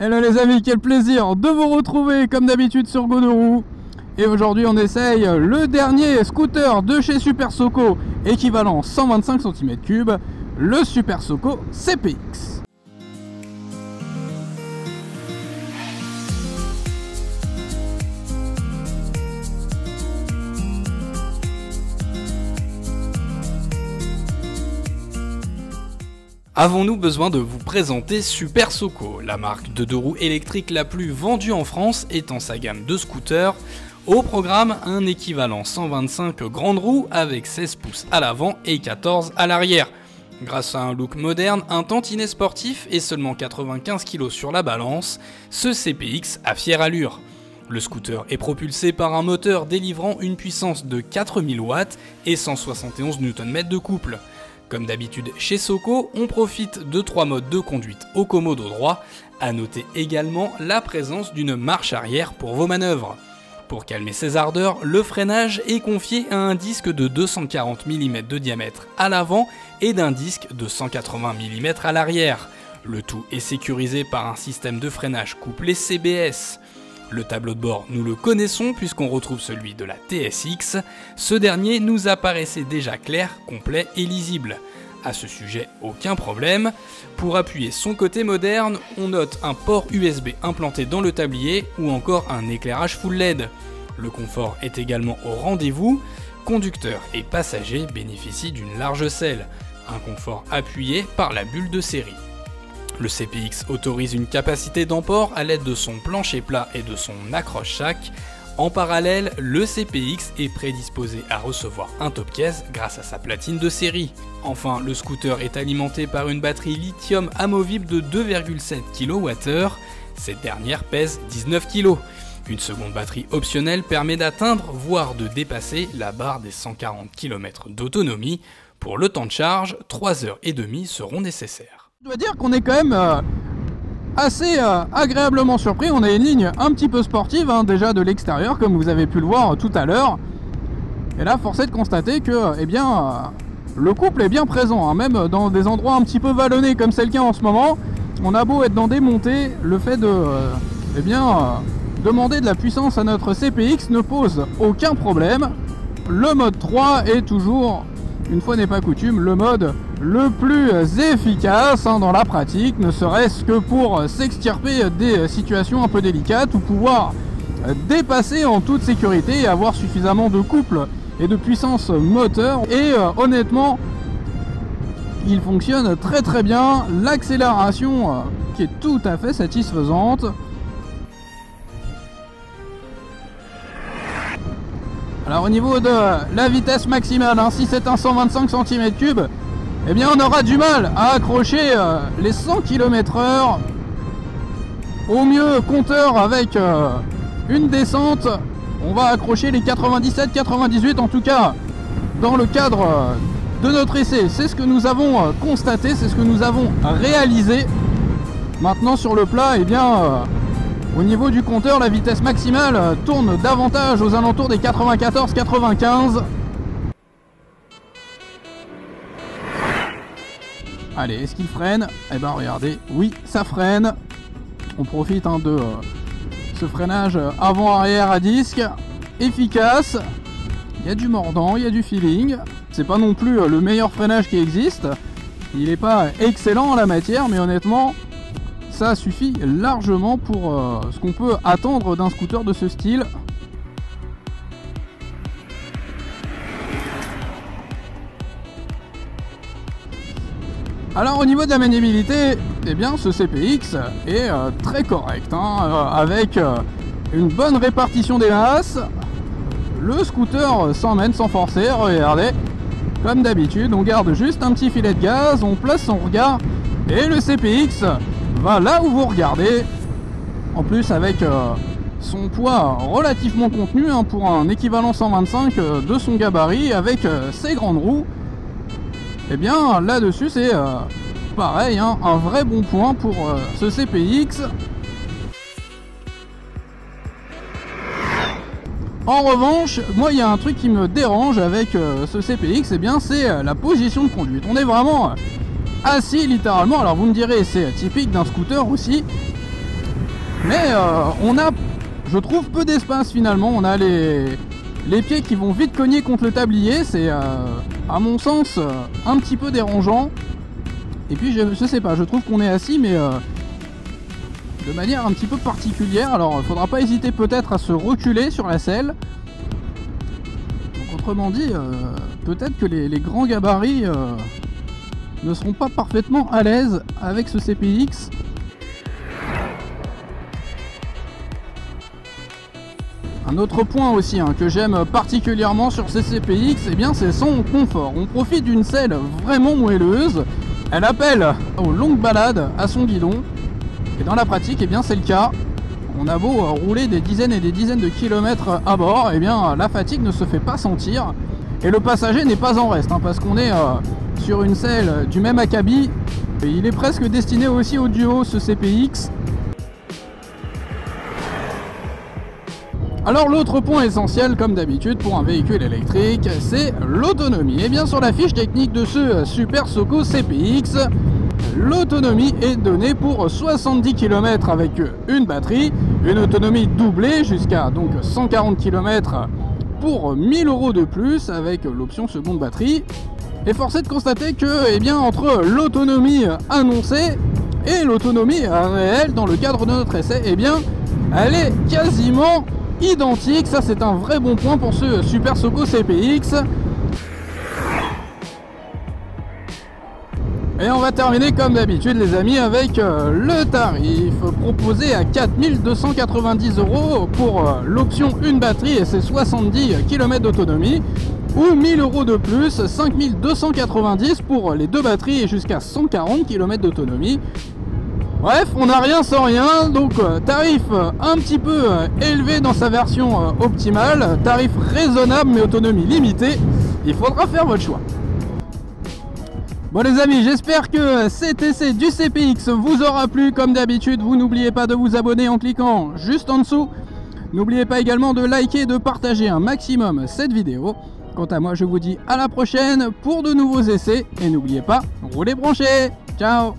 Hello les amis, quel plaisir de vous retrouver comme d'habitude sur Go2Roues. Et aujourd'hui on essaye le dernier scooter de chez Super Soco, équivalent 125 cm3, le Super Soco CPX. Avons-nous besoin de vous présenter Super Soco, la marque de deux roues électriques la plus vendue en France étant sa gamme de scooters. Au programme, un équivalent 125 grandes roues avec 16 pouces à l'avant et 14 à l'arrière. Grâce à un look moderne, un tantinet sportif et seulement 95 kg sur la balance, ce CPX a fière allure. Le scooter est propulsé par un moteur délivrant une puissance de 4000 watts et 171 Nm de couple. Comme d'habitude chez Soco, on profite de 3 modes de conduite au commodo droit, à noter également la présence d'une marche arrière pour vos manœuvres. Pour calmer ses ardeurs, le freinage est confié à un disque de 240 mm de diamètre à l'avant et d'un disque de 180 mm à l'arrière. Le tout est sécurisé par un système de freinage couplé CBS. Le tableau de bord, nous le connaissons puisqu'on retrouve celui de la TSX. Ce dernier nous apparaissait déjà clair, complet et lisible. À ce sujet, aucun problème. Pour appuyer son côté moderne, on note un port USB implanté dans le tablier ou encore un éclairage full LED. Le confort est également au rendez-vous. Conducteurs et passagers bénéficient d'une large selle, un confort appuyé par la bulle de série. Le CPX autorise une capacité d'emport à l'aide de son plancher plat et de son accroche-sac. En parallèle, le CPX est prédisposé à recevoir un top case grâce à sa platine de série. Enfin, le scooter est alimenté par une batterie lithium amovible de 2,7 kWh. Cette dernière pèse 19 kg. Une seconde batterie optionnelle permet d'atteindre, voire de dépasser la barre des 140 km d'autonomie. Pour le temps de charge, 3h30 seront nécessaires. Je dois dire qu'on est quand même assez agréablement surpris. On a une ligne un petit peu sportive, déjà de l'extérieur, comme vous avez pu le voir tout à l'heure. Et là, force est de constater que le couple est bien présent, même dans des endroits un petit peu vallonnés comme c'est le cas en ce moment. On a beau être dans des montées, le fait de demander de la puissance à notre CPX ne pose aucun problème. Le mode 3 est toujours, une fois n'est pas coutume, le mode le plus efficace dans la pratique, ne serait-ce que pour s'extirper des situations un peu délicates ou pouvoir dépasser en toute sécurité et avoir suffisamment de couple et de puissance moteur. Et honnêtement, il fonctionne très très bien. L'accélération qui est tout à fait satisfaisante. Alors au niveau de la vitesse maximale, si c'est un 125 cm3, eh bien on aura du mal à accrocher les 100 km/h. Au mieux compteur avec une descente, on va accrocher les 97-98 en tout cas dans le cadre de notre essai. C'est ce que nous avons constaté, c'est ce que nous avons réalisé. Maintenant sur le plat, au niveau du compteur, la vitesse maximale tourne davantage aux alentours des 94-95. Allez, est-ce qu'il freine? Eh ben regardez, oui, ça freine. On profite de ce freinage avant-arrière à disque. Efficace. Il y a du mordant, il y a du feeling. C'est pas non plus le meilleur freinage qui existe. Il n'est pas excellent en la matière, mais honnêtement, ça suffit largement pour ce qu'on peut attendre d'un scooter de ce style. Alors au niveau de la maniabilité, ce CPX est très correct, avec une bonne répartition des masses. Le scooter s'emmène sans forcer, regardez, comme d'habitude, on garde juste un petit filet de gaz, on place son regard et le CPX va là où vous regardez. En plus avec son poids relativement contenu pour un équivalent 125 de son gabarit avec ses grandes roues. Là-dessus c'est pareil, un vrai bon point pour ce CPX. En revanche, moi il y a un truc qui me dérange avec ce CPX, c'est la position de conduite. On est vraiment assis littéralement, alors vous me direz c'est typique d'un scooter aussi, Mais on a, je trouve, peu d'espace finalement. On a les pieds qui vont vite cogner contre le tablier. C'est à mon sens un petit peu dérangeant. Et puis je sais pas, je trouve qu'on est assis mais de manière un petit peu particulière. Alors il faudra pas hésiter peut-être à se reculer sur la selle. Donc, autrement dit, peut-être que les grands gabarits ne seront pas parfaitement à l'aise avec ce CPX. Un autre point aussi que j'aime particulièrement sur ces CPX, eh bien c'est son confort. On profite d'une selle vraiment moelleuse. Elle appelle aux longues balades à son guidon. Et dans la pratique, eh bien c'est le cas. On a beau rouler des dizaines et des dizaines de kilomètres à bord, eh bien la fatigue ne se fait pas sentir. Et le passager n'est pas en reste, parce qu'on est sur une selle du même acabit. Et il est presque destiné aussi au duo, ce CPX. Alors l'autre point essentiel, comme d'habitude pour un véhicule électrique, c'est l'autonomie. Et bien sur la fiche technique de ce Super Soco CPX, l'autonomie est donnée pour 70 km avec une batterie, une autonomie doublée jusqu'à donc 140 km pour 1000 € de plus avec l'option seconde batterie. Et force est de constater que, eh bien, entre l'autonomie annoncée et l'autonomie réelle dans le cadre de notre essai, eh bien, elle est quasiment identique. Ça c'est un vrai bon point pour ce Super Soco CPX. Et on va terminer comme d'habitude les amis avec le tarif proposé à 4290 € pour l'option une batterie et ses 70 km d'autonomie, ou 1000 € de plus, 5290 pour les deux batteries et jusqu'à 140 km d'autonomie. Bref, on n'a rien sans rien, donc tarif un petit peu élevé dans sa version optimale, tarif raisonnable mais autonomie limitée. Il faudra faire votre choix. Bon les amis, j'espère que cet essai du CPX vous aura plu. Comme d'habitude, vous n'oubliez pas de vous abonner en cliquant juste en dessous. N'oubliez pas également de liker et de partager un maximum cette vidéo. Quant à moi, je vous dis à la prochaine pour de nouveaux essais. Et n'oubliez pas, roulez branchés. Ciao.